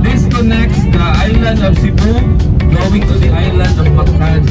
This connects the island of Cebu going to the island of Mactan.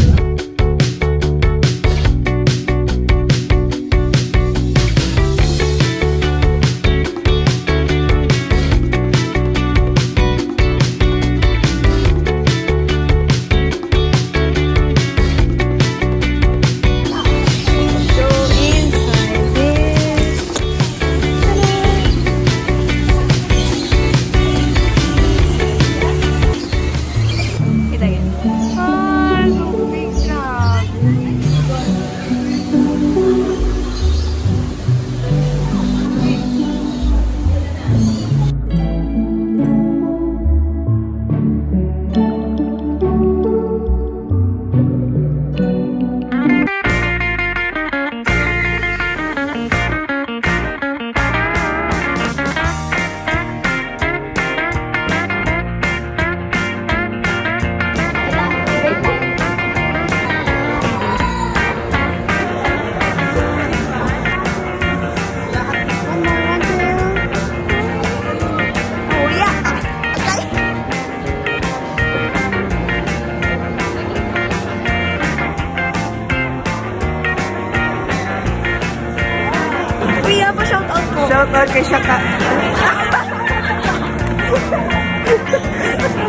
Shoutout kay Shaka.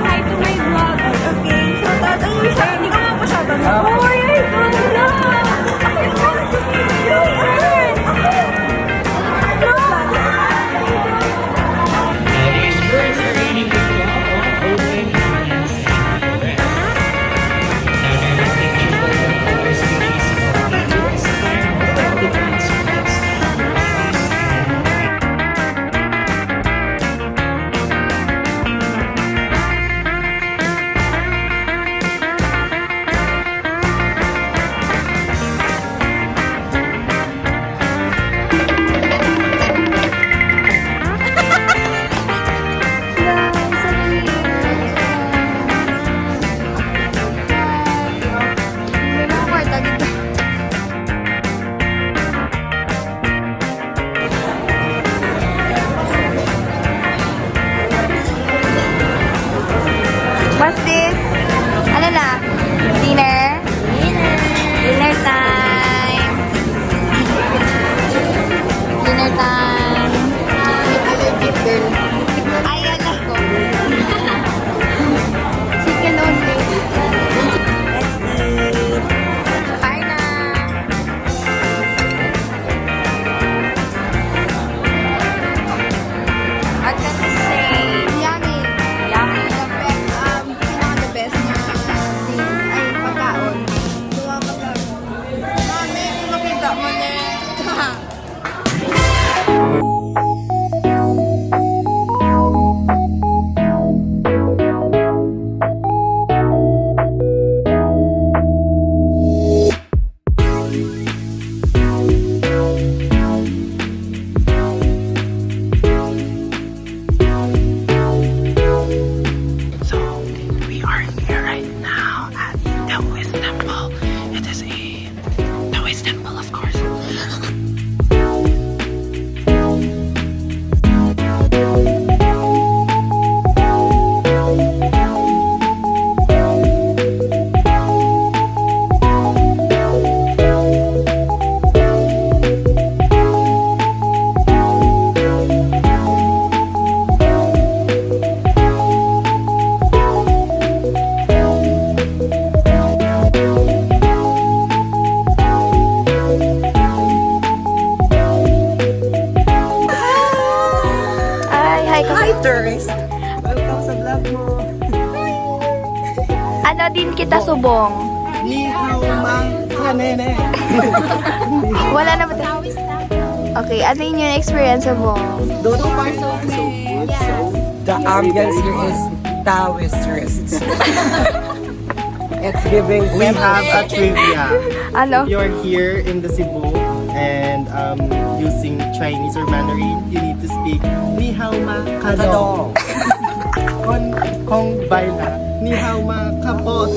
Hi to my vlog. Okay, shoutout. Ay, Shaka. Hindi ka nga po shoutout. Oh, I don't know. I want to meet you. These birds are eating the flower open and correct. Now they're listening for other species of beetles and all different species. What's this? Ano na? Dinner? Dinner time. Dinner time. Ay, alam ko. Chicken only. Let's eat. Kain na. What can you say? Yummy. Yummy. The best na ay pagkaon. Duwa pagkaon. Mami, kung nakita mo niya. So we are here right now at Taoist Temple. It is a Taoist temple, of course. Hi, tourist. welcome sa vlog mo. Ano din kita subong? Ni hao mang kanene. Wala na ba tayo? Okay, ano yun yung experience mo? Dodo park so good. So the ambience here is Taoist. It's giving. We have a trivia. Ano? You're here in the Cebu and using Chinese or Mandarin, you need to speak Ni hao ma kadong. Kung baila, Ni hao ma kapot.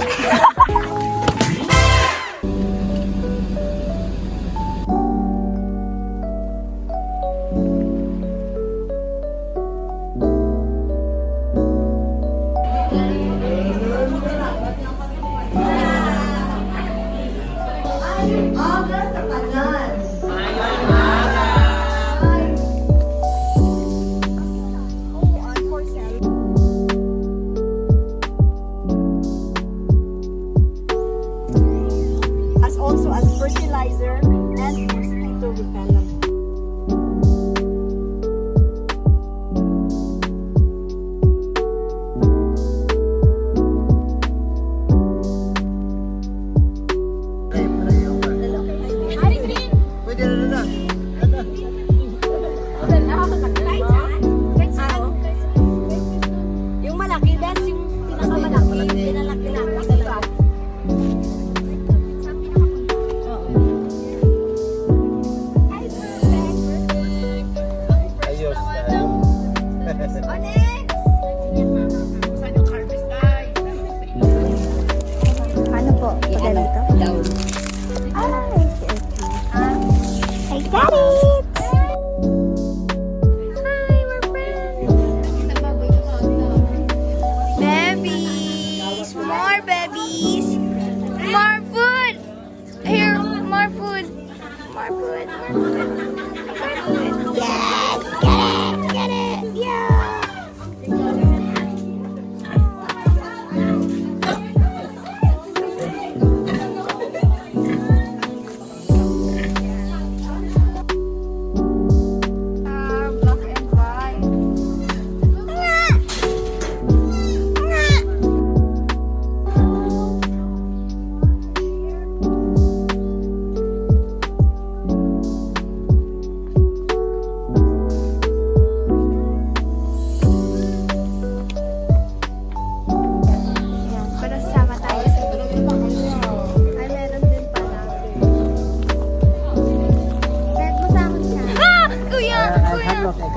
Okay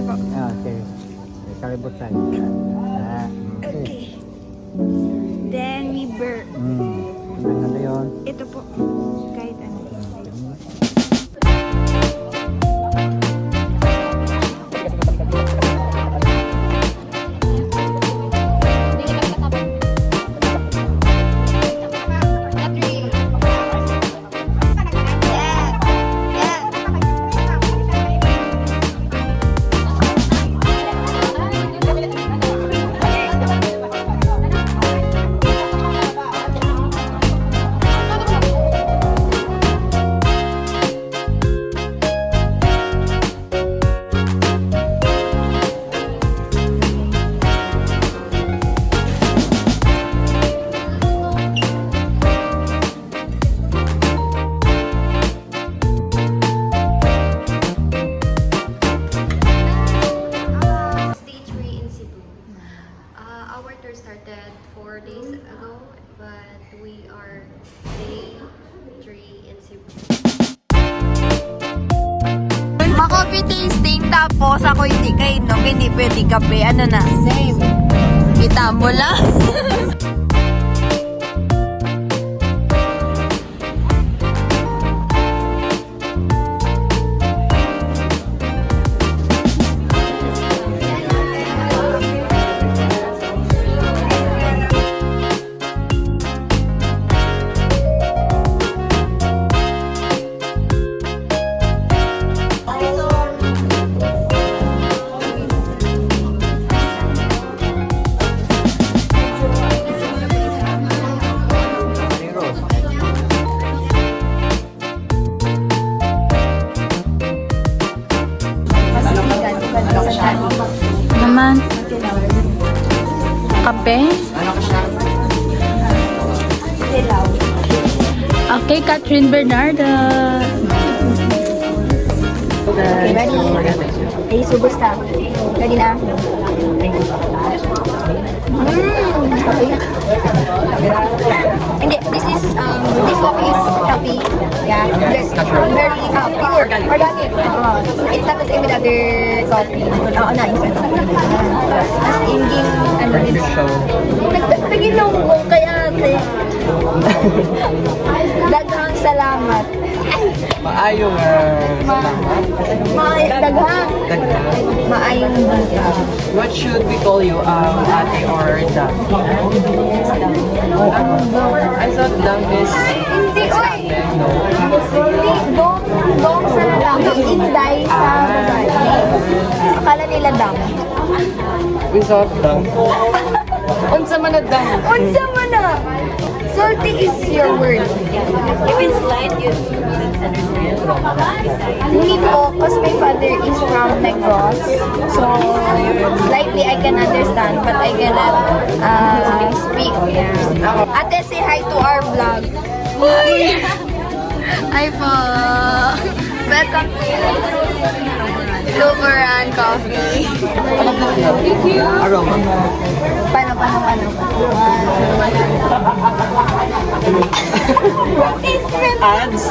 po. Okay. Kalibutan. Okay. Then we burp. Ano yun? Ito po. Kahit ano. Stage 3 in Cebu. Our tour started 4 days ago, but we are day 3 in Cebu. Ma-coffee tasting tapos ako hindi kainom, hindi pwede kape. Ano na? Same. Kita mo lang. Naman. Kape? Okay, Catherine Bernarda. Okay, ready? Ay, subos ka. Ready na? Hindi, this coffee is healthy. Yeah, very pure, organic. It's not the same with other coffee. Oo na, instant coffee. As in, nagtaginaw ko kaya ate. Daghang salamat. Maayong Daghang. Maayong What should we call you? Ate or Dang? I thought Dang is... Hindi, oy! No. Hindi, dong sa lalaki, inday sa babae. Akala nila dam. We thought Dang. Unsa man na dam? Unsa man na? Salty is your word. If it's light, you hindi po, because my father is from Negros. So, slightly I can understand, but I cannot speak. Ate, say hi to our vlog. Hi po. Welcome to Luberan Coffee. Thank you. Aroma. Paano? Ads.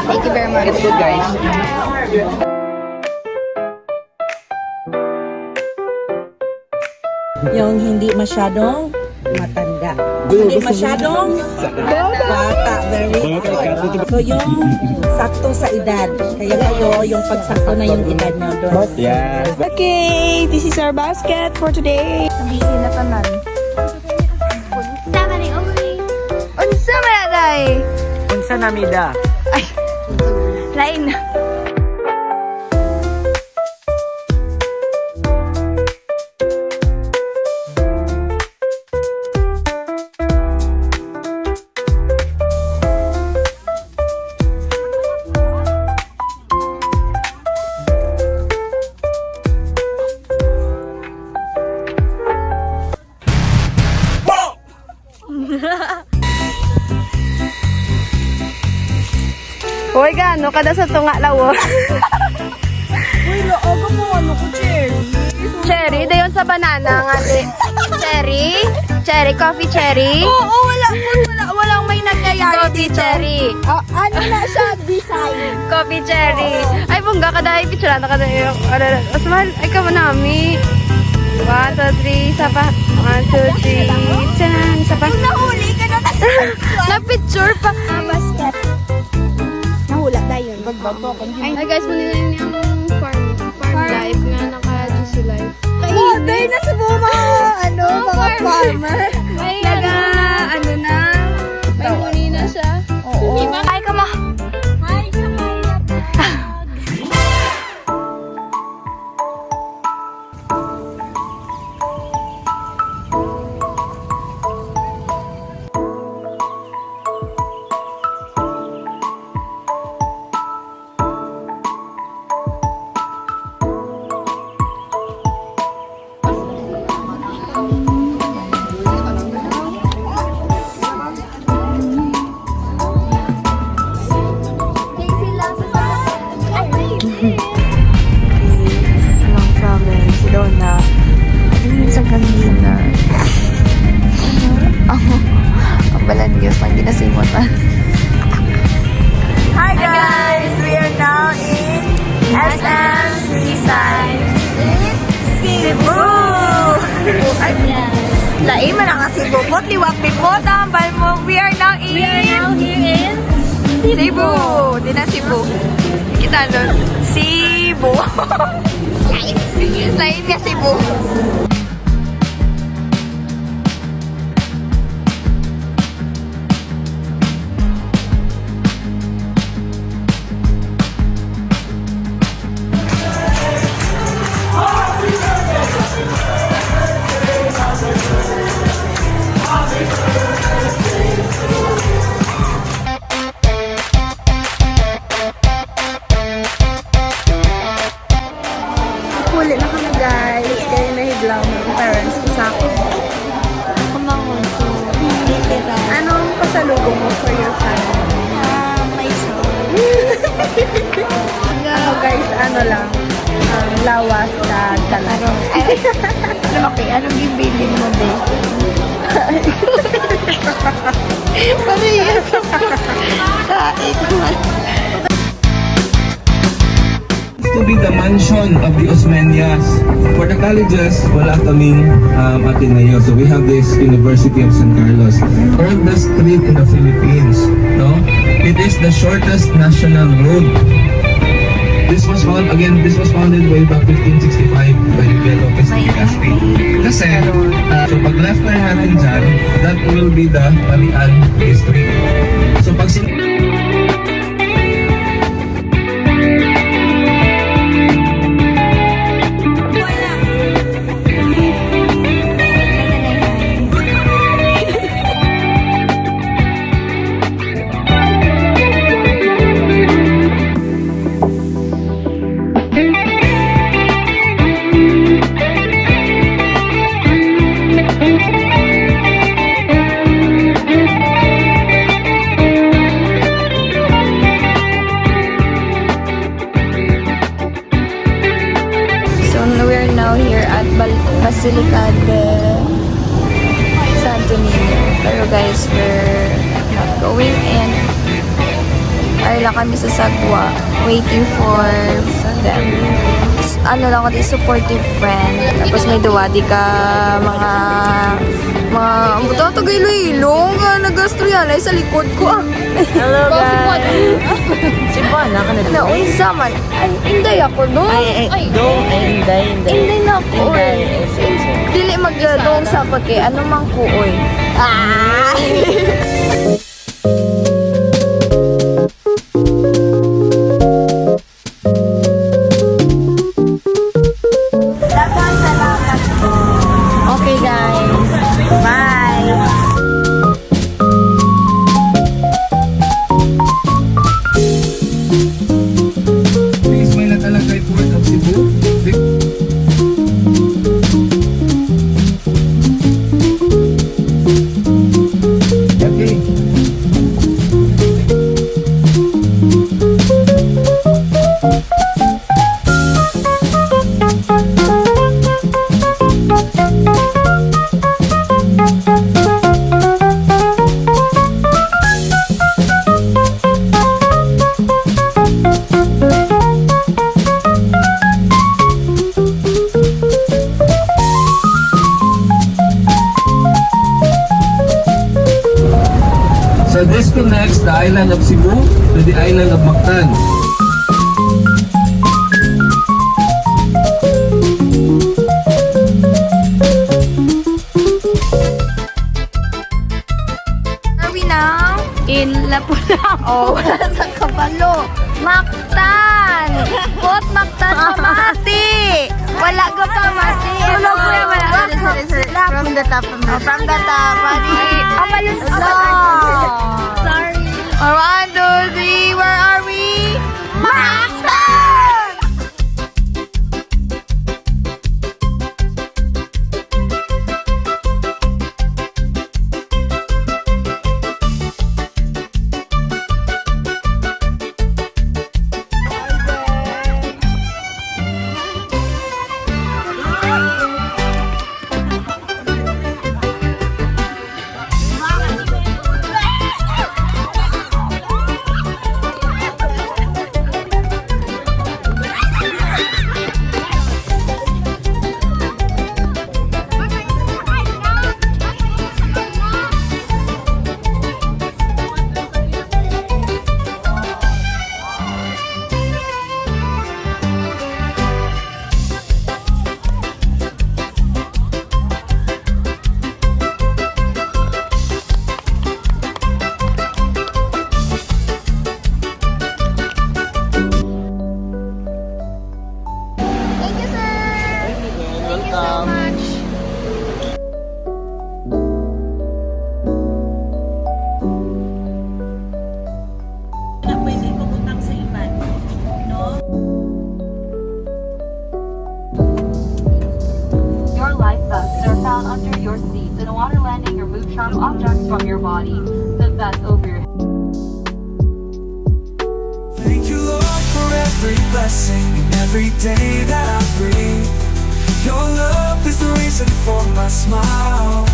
Thank you very much. It's good, guys. Yung hindi masyadong matanda. Hindi masyadong bata. Very good. So yung sakto sa edad. Kaya kayo, yung pagsakto na yung edad nyo doon. Okay, this is our basket for today. Busy na tanan. Unsa man ni oy? Unsa man na day? Unsa namida? Lain. Hoy, gano kada sa tunga lawo. Uy, looga mo ano ko, Cherry. banana nga cherry? Cherry, coffee cherry? Oo, walang may nangyayari Coffee cherry. Ano na siya, design. Coffee cherry. Ay, bungga ka dahil picture na ka dahil. Asmal, ay ka mo nami. 1, 2, 3, isa pa. 1, 2, 3, tiyan. Isa pa. Nahuli ka na. Na-picture pa. Basket. Nahula na yun. Ay guys, muna yun yung farm life nga, naka-GC life. Oh, dahil na sa mga, mga farmer. May May huni na siya. Oo. Ay, kama. Hi, Long travel, si Donna. Ayun sa kanina. Ang balangyos, pang ginasimutan. Hi guys! We are now in SM Seaside Cebu! Ay, lain man ang Cebu po, liwag bipot ang balmong. We are now here in Cebu! Di na Cebu. Kita nun. Cebu! Lain nga Cebu. Huli na kami guys. Kaya nahiglang ng parents ko sa akin. Kumangon to. Anong pasalubong mo for your family? My son. Ano guys, ano lang. Lawas na talaga. Okay, anong gibilin mo, be? Parehas ako. To be the mansion of the Osmeñas. For the colleges, wala kaming Ateneo. So we have this University of San Carlos. Oldest street in the Philippines. No? It is the shortest national road. This was founded way back 1565 by Miguel Lopez de Legazpi. Kasi, so pag left turn natin dyan, that will be the Balian District. So pag We're now here at Basilica de Santo Niño. Pero guys, we're not going in. Ay lang kami sa Sagwa, waiting for them. Ano lang ako, supportive friend. Tapos may duwadi ka, mga buto ito gilo-ilo. Nagastro yan ay sa likod ko. Hello guys. Si Pana ka na dito. Naunsa man. Ay, inday ako no. Inday na ako oy. Dili magdong sa pagke ano mang ko oy. Okay guys. Bye. Please, may nakalagay Port of Cebu. Okay. this connects the island of Cebu to the island of Mactan. Are we now? In Lapu-Lapu. Oh, wala sa kabalo. Mactan! Pot Mactan Mamati! Wala ka pa, Mati. Tulog ko yan, wala. Sorry. From the top. From the top. Amalis na. Sorry. 1, 2, 3, where are we? Mactan! Thank you, sir. Thank you so much. Na pwede pumutang sa iba. No? Your life vests are found under your seats. In a water landing, remove sharp objects from your body. The vest over your head. Thank you, Lord, for every blessing and every day that I breathe. Your love is the reason for my smile.